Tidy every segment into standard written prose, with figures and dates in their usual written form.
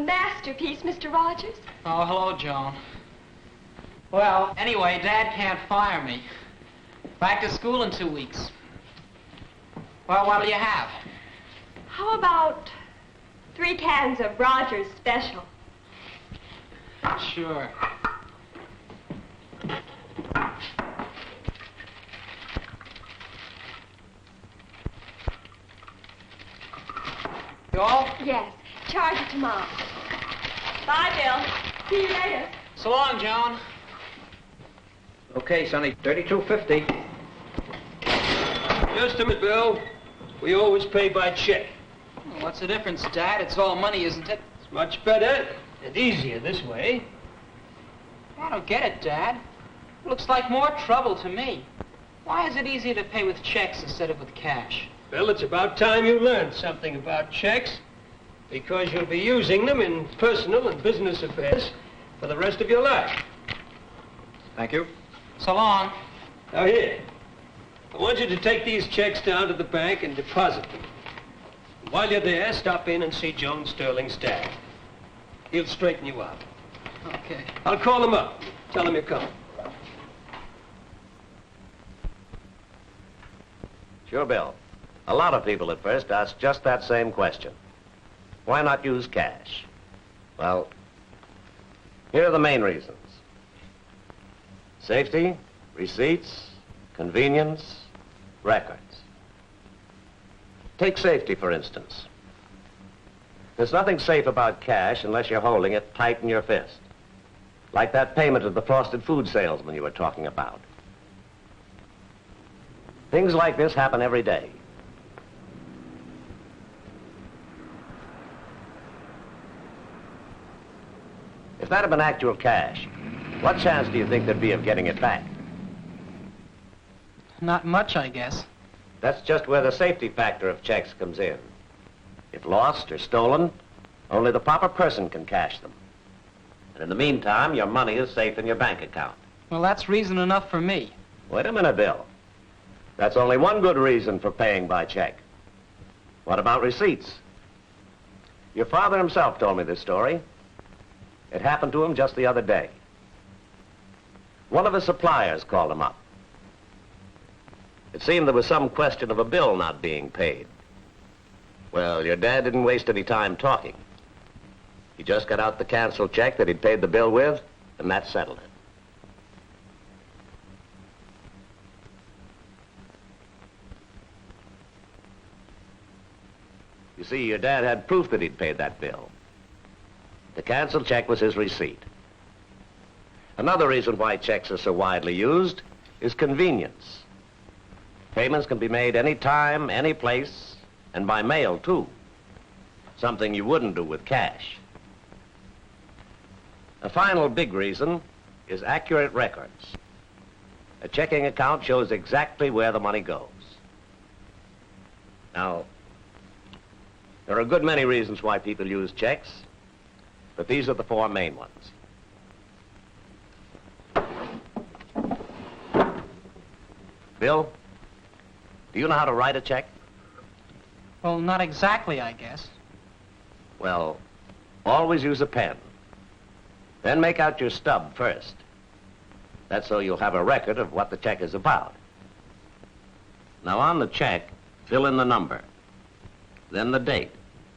Masterpiece, Mr. Rogers. Oh, hello, Joan. Well, anyway, Dad can't fire me. Back to school in 2 weeks. Well, what'll you have? How about 3 cans of Rogers Special? Sure. You all? Yes. Charge it tomorrow. Bye, Bill. See you later. So long, Joan. Okay, Sonny, 32.50. Just a minute, Bill. We always pay by check. Well, what's the difference, Dad? It's all money, isn't it? It's much better and easier this way. I don't get it, Dad. It looks like more trouble to me. Why is it easier to pay with checks instead of with cash? Bill, it's about time you learned something about checks, because you'll be using them in personal and business affairs for the rest of your life. Thank you. So long. Now here, I want you to take these checks down to the bank and deposit them. And while you're there, stop in and see Joan Sterling's dad. He'll straighten you out. Okay. I'll call him up. Tell him you're coming. Sure, Bill. A lot of people at first ask just that same question. Why not use cash? Well, here are the main reasons. Safety, receipts, convenience, records. Take safety, for instance. There's nothing safe about cash unless you're holding it tight in your fist. Like that payment of the frosted food salesman you were talking about. Things like this happen every day. If that had been actual cash, what chance do you think there'd be of getting it back? Not much, I guess. That's just where the safety factor of checks comes in. If lost or stolen, only the proper person can cash them. And in the meantime, your money is safe in your bank account. Well, that's reason enough for me. Wait a minute, Bill. That's only one good reason for paying by check. What about receipts? Your father himself told me this story. It happened to him just the other day. One of his suppliers called him up. It seemed there was some question of a bill not being paid. Well, your dad didn't waste any time talking. He just got out the canceled check that he'd paid the bill with, and that settled it. You see, your dad had proof that he'd paid that bill. The canceled check was his receipt. Another reason why checks are so widely used is convenience. Payments can be made any time, any place, and by mail, too. Something you wouldn't do with cash. A final big reason is accurate records. A checking account shows exactly where the money goes. Now, there are a good many reasons why people use checks, but these are the 4 main ones. Bill, do you know how to write a check? Well, not exactly, I guess. Well, always use a pen. Then make out your stub first. That's so you'll have a record of what the check is about. Now, on the check, fill in the number. Then the date.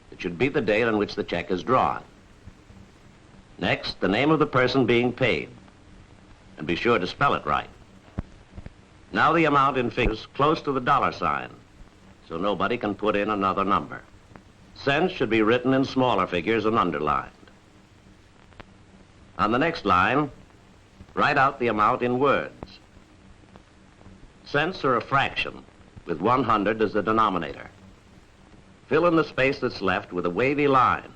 It should be the date on which the check is drawn. Next, the name of the person being paid. And be sure to spell it right. Now the amount in figures close to the dollar sign, so nobody can put in another number. Cents should be written in smaller figures and underlined. On the next line, write out the amount in words. Cents are a fraction, with 100 as the denominator. Fill in the space that's left with a wavy line,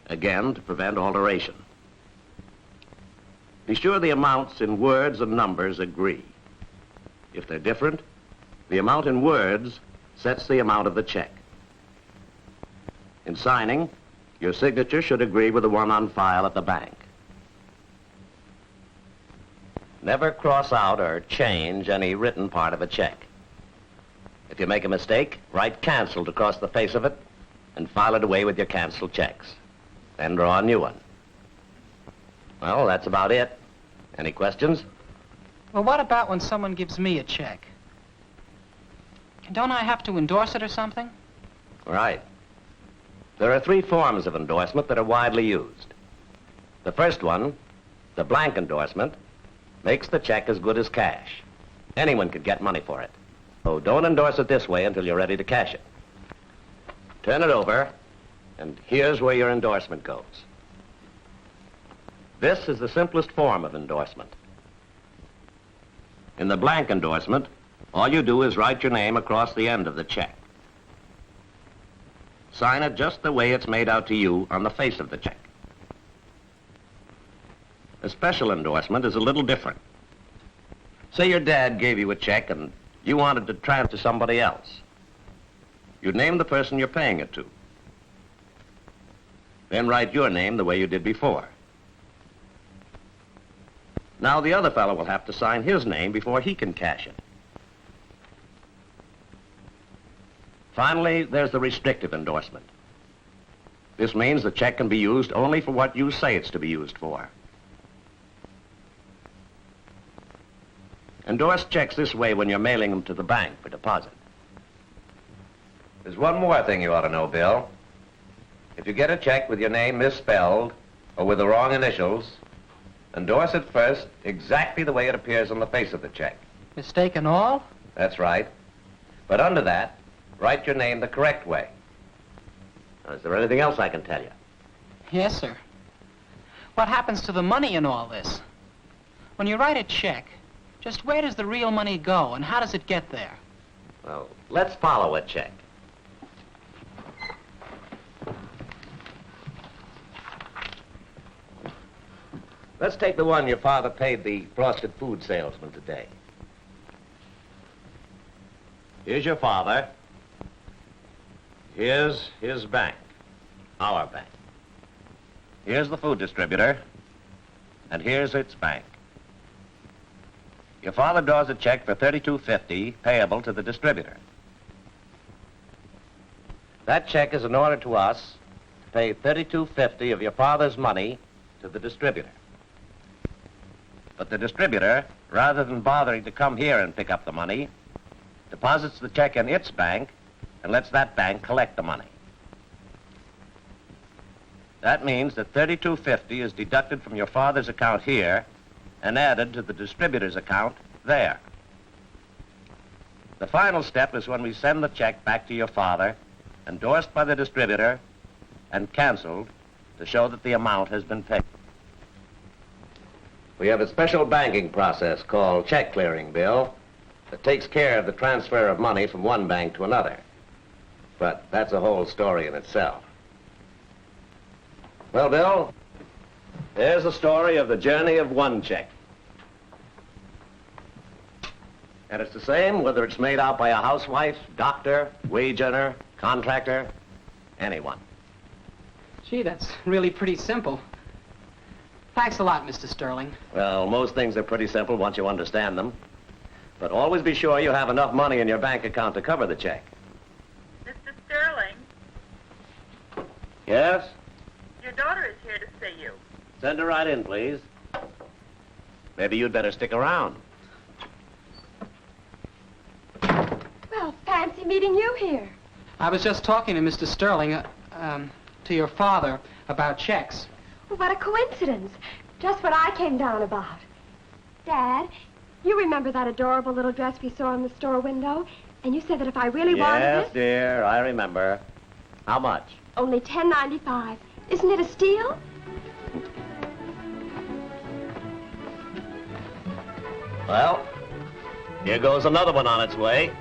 again to prevent alteration. Be sure the amounts in words and numbers agree. If they're different, the amount in words sets the amount of the check. In signing, your signature should agree with the one on file at the bank. Never cross out or change any written part of a check. If you make a mistake, write "canceled" across the face of it and file it away with your canceled checks. Then draw a new one. Well, that's about it. Any questions? Well, what about when someone gives me a check? Don't I have to endorse it or something? Right. There are 3 forms of endorsement that are widely used. The first one, the blank endorsement, makes the check as good as cash. Anyone could get money for it. So don't endorse it this way until you're ready to cash it. Turn it over, and here's where your endorsement goes. This is the simplest form of endorsement. In the blank endorsement, all you do is write your name across the end of the check. Sign it just the way it's made out to you on the face of the check. A special endorsement is a little different. Say your dad gave you a check and you wanted to transfer to somebody else. You'd name the person you're paying it to. Then write your name the way you did before. Now the other fellow will have to sign his name before he can cash it. Finally, there's the restrictive endorsement. This means the check can be used only for what you say it's to be used for. Endorse checks this way when you're mailing them to the bank for deposit. There's one more thing you ought to know, Bill. If you get a check with your name misspelled or with the wrong initials, endorse it first exactly the way it appears on the face of the check. Mistake and all? That's right. But under that, write your name the correct way. Now, is there anything else I can tell you? Yes, sir. What happens to the money in all this? When you write a check, just where does the real money go and how does it get there? Well, let's follow a check. Let's take the one your father paid the frosted food salesman today. Here's your father. Here's his bank, our bank. Here's the food distributor, and here's its bank. Your father draws a check for $32.50 payable to the distributor. That check is in order to us to pay $32.50 of your father's money to the distributor. But the distributor, rather than bothering to come here and pick up the money, deposits the check in its bank and lets that bank collect the money. That means that $32.50 is deducted from your father's account here and added to the distributor's account there. The final step is when we send the check back to your father, endorsed by the distributor and canceled to show that the amount has been paid. We have a special banking process called check clearing, Bill, that takes care of the transfer of money from one bank to another. But that's a whole story in itself. Well, Bill, there's the story of the journey of one check. And it's the same whether it's made out by a housewife, doctor, wage earner, contractor, anyone. Gee, that's really pretty simple. Thanks a lot, Mr. Sterling. Well, most things are pretty simple once you understand them. But always be sure you have enough money in your bank account to cover the check. Mr. Sterling, Yes? your daughter is here to see you. Send her right in, please. Maybe you'd better stick around. Well, fancy meeting you here. I was just talking to Mr. Sterling, to your father, about checks. Well, what a coincidence. Just what I came down about. Dad, you remember that adorable little dress we saw in the store window? And you said that if I really wanted Yes, it... dear, I remember. How much? Only $10.95. Isn't it a steal? Well, here goes another one on its way.